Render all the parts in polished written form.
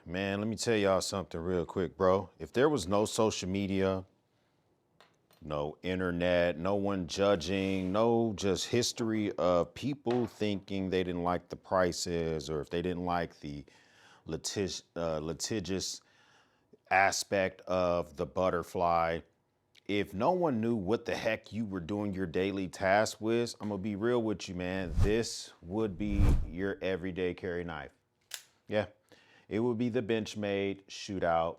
Man, let me tell y'all something real quick, bro. If there was no social media, no internet, no one judging, no just history of people thinking they didn't like the prices or if they didn't like the litigious aspect of the butterfly, if no one knew what the heck you were doing your daily task with, I'm gonna be real with you, man. This would be your everyday carry knife. Yeah, it would be the Benchmade shootout.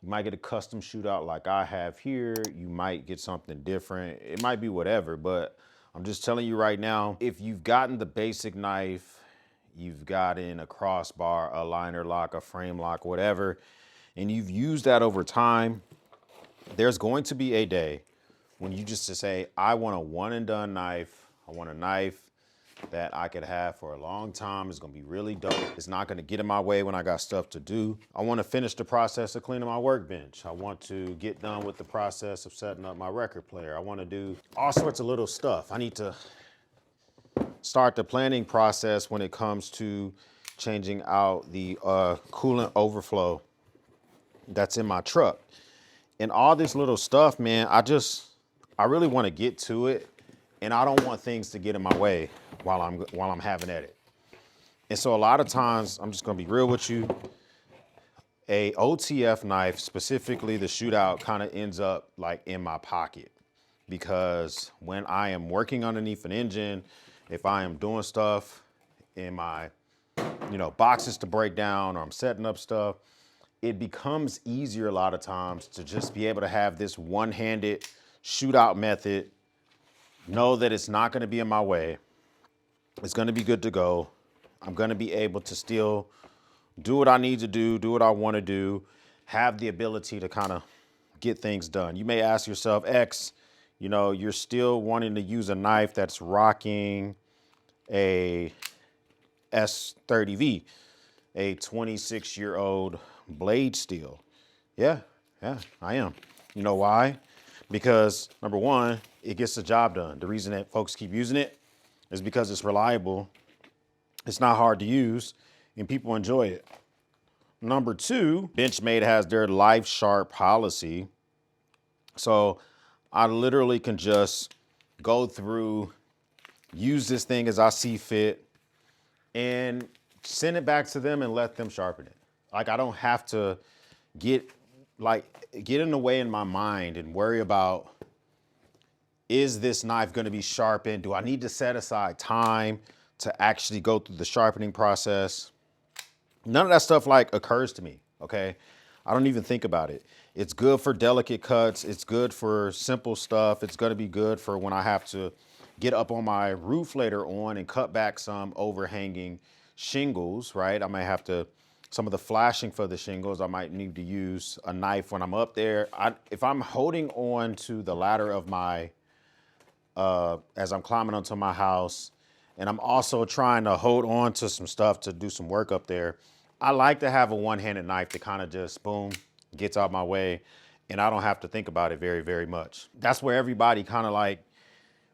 You might get a custom shootout like I have here. You might get something different. It might be whatever, but I'm just telling you right now, if you've gotten the basic knife, you've gotten a crossbar, a liner lock, a frame lock, whatever, and you've used that over time, there's going to be a day when you just say, I want a one and done knife. I want a knife that I could have for a long time. It's gonna be really dope. It's not gonna get in my way when I got stuff to do. I wanna finish the process of cleaning my workbench. I want to get done with the process of setting up my record player. I wanna do all sorts of little stuff. I need to start the planning process when it comes to changing out the coolant overflow that's in my truck. And all this little stuff, man, I really wanna get to it, and I don't want things to get in my way while I'm having at it. And so a lot of times, I'm just gonna be real with you, a OTF knife, specifically the shootout, kind of ends up like in my pocket, because when I am working underneath an engine, if I am doing stuff in my, boxes to break down, or I'm setting up stuff, it becomes easier a lot of times to just be able to have this one-handed shootout method, know that it's not gonna be in my way. It's gonna be good to go. I'm gonna be able to still do what I need to do what I wanna do, have the ability to kind of get things done. You may ask yourself, X, you're still wanting to use a knife that's rocking a S30V, a 26-year-old blade steel. Yeah, I am. You know why? Because number one, it gets the job done. The reason that folks keep using it is because it's reliable, it's not hard to use, and people enjoy it. Number two, Benchmade has their Life Sharp policy. So I literally can just go through, use this thing as I see fit, and send it back to them and let them sharpen it. Like, I don't have to get in the way in my mind and worry about, is this knife gonna be sharpened? Do I need to set aside time to actually go through the sharpening process? None of that stuff occurs to me, okay? I don't even think about it. It's good for delicate cuts. It's good for simple stuff. It's gonna be good for when I have to get up on my roof later on and cut back some overhanging shingles, right? I might have to, some of the flashing for the shingles, I might need to use a knife when I'm up there. If I'm holding on to the ladder of my, as I'm climbing onto my house, and I'm also trying to hold on to some stuff to do some work up there, I like to have a one-handed knife that kind of just, boom, gets out my way, and I don't have to think about it very, very much. That's where everybody kind of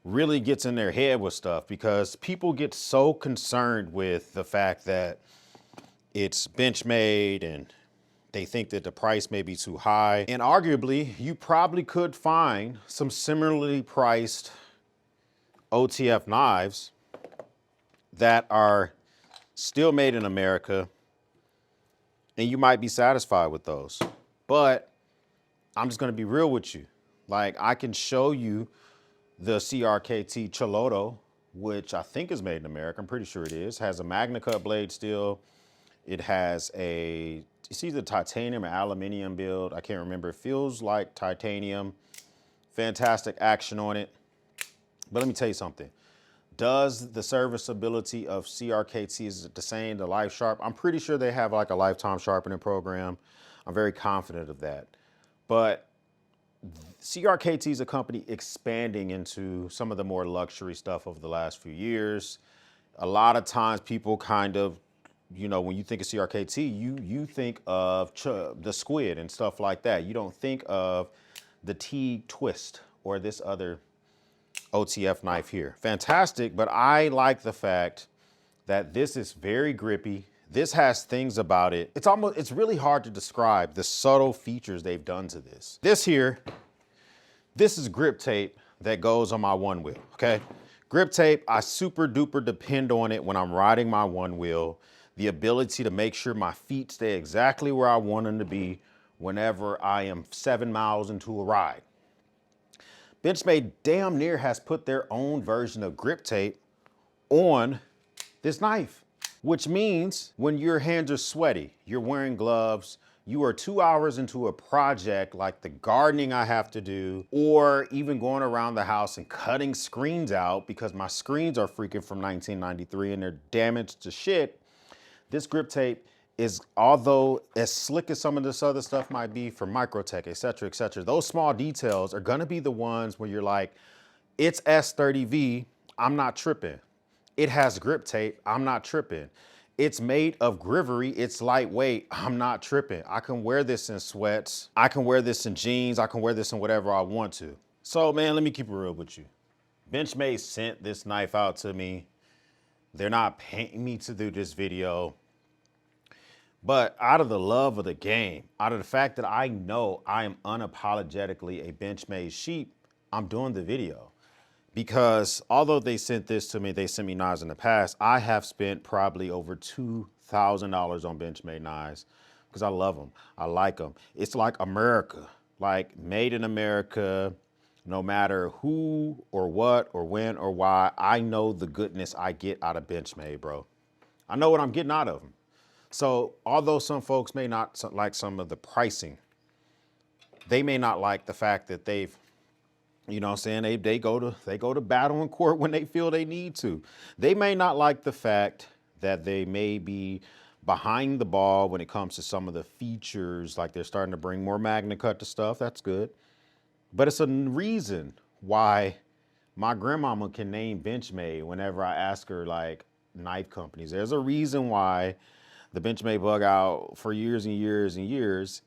really gets in their head with stuff, because people get so concerned with the fact that it's Benchmade and they think that the price may be too high. And arguably, you probably could find some similarly priced OTF knives that are still made in America, and you might be satisfied with those. But I'm just gonna be real with you. I can show you the CRKT Chiloto, which I think is made in America. I'm pretty sure it is. Has a Magna Cut blade steel. It has it's either titanium or aluminum build. I can't remember. It feels like titanium. Fantastic action on it. But let me tell you something. Does the serviceability of CRKT, is it the same, the Life Sharp? I'm pretty sure they have a lifetime sharpening program. I'm very confident of that. But CRKT is a company expanding into some of the more luxury stuff over the last few years. A lot of times people kind of, when you think of CRKT, you think of the squid and stuff like that. You don't think of the T twist or this other OTF knife here. Fantastic, but I like the fact that this is very grippy. This has things about it. It's really hard to describe the subtle features they've done to this. This is grip tape that goes on my one wheel, okay? Grip tape, I super duper depend on it when I'm riding my one wheel. The ability to make sure my feet stay exactly where I want them to be whenever I am 7 miles into a ride. Benchmade damn near has put their own version of grip tape on this knife, which means when your hands are sweaty, you're wearing gloves, you are 2 hours into a project like the gardening I have to do, or even going around the house and cutting screens out because my screens are freaking from 1993 and they're damaged to shit. This grip tape is, although as slick as some of this other stuff might be for Microtech, et cetera, those small details are gonna be the ones where you're like, it's S30V, I'm not tripping. It has grip tape, I'm not tripping. It's made of grivery, it's lightweight, I'm not tripping. I can wear this in sweats, I can wear this in jeans, I can wear this in whatever I want to. So man, let me keep it real with you. Benchmade sent this knife out to me. They're not paying me to do this video. But out of the love of the game, out of the fact that I know I am unapologetically a Benchmade sheep, I'm doing the video. Because although they sent this to me, they sent me knives in the past, I have spent probably over $2,000 on Benchmade knives because I love them. I like them. It's like America, like made in America, no matter who or what or when or why, I know the goodness I get out of Benchmade, bro. I know what I'm getting out of them. So although some folks may not like some of the pricing, they may not like the fact that they've, you know what I'm saying, they go to battle in court when they feel they need to. They may not like the fact that they may be behind the ball when it comes to some of the features, like they're starting to bring more Magna Cut to stuff, that's good. But it's a reason why my grandmama can name Benchmade whenever I ask her like knife companies. There's a reason why the Benchmade bug out for years and years and years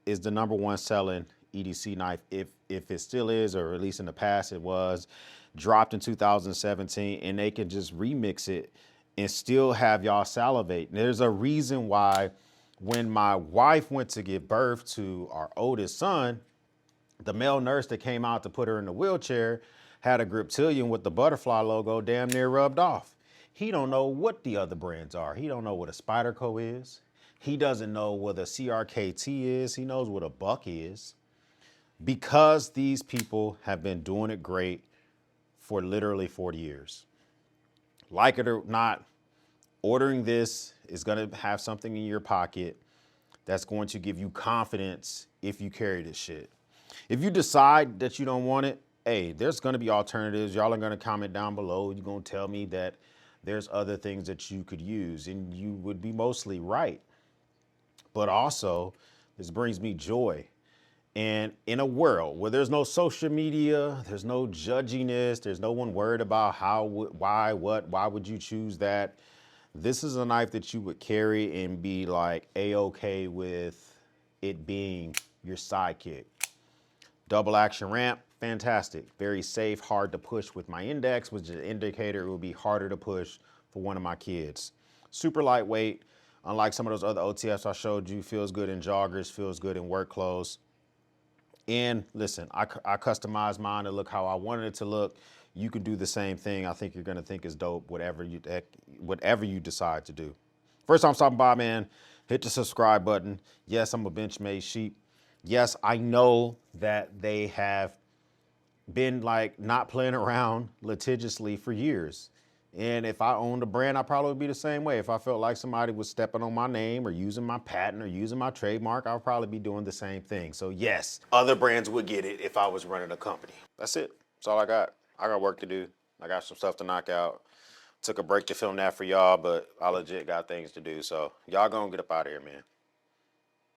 is the #1 selling EDC knife, if it still is, or at least in the past it was. Dropped in 2017, and they can just remix it and still have y'all salivate. And there's a reason why when my wife went to give birth to our oldest son, the male nurse that came out to put her in the wheelchair had a Griptilian with the butterfly logo damn near rubbed off. He don't know what the other brands are. He don't know what a Spyderco is. He doesn't know what a CRKT is. He knows what a Buck is. Because these people have been doing it great for literally 40 years. Like it or not, ordering this is gonna have something in your pocket that's going to give you confidence if you carry this shit. If you decide that you don't want it, hey, there's gonna be alternatives. Y'all are gonna comment down below. You're gonna tell me that there's other things that you could use, and you would be mostly right. But also, this brings me joy. And in a world where there's no social media, there's no judginess, there's no one worried about how, why, what, why would you choose that? This is a knife that you would carry and be like A-okay with it being your sidekick. Double action ramp, fantastic. Very safe, hard to push with my index, which is an indicator it would be harder to push for one of my kids. Super lightweight, unlike some of those other OTFs I showed you, feels good in joggers, feels good in work clothes. And listen, I customized mine to look how I wanted it to look. You can do the same thing. I think you're gonna think is dope, whatever you decide to do. First time stopping by, man, hit the subscribe button. Yes, I'm a Benchmade sheep. Yes, I know that they have been like not playing around litigiously for years. And if I owned a brand, I'd probably be the same way. If I felt like somebody was stepping on my name or using my patent or using my trademark, I would probably be doing the same thing. So yes, other brands would get it if I was running a company. That's it. That's all I got. I got work to do. I got some stuff to knock out. Took a break to film that for y'all, but I legit got things to do. So y'all gonna get up out of here, man.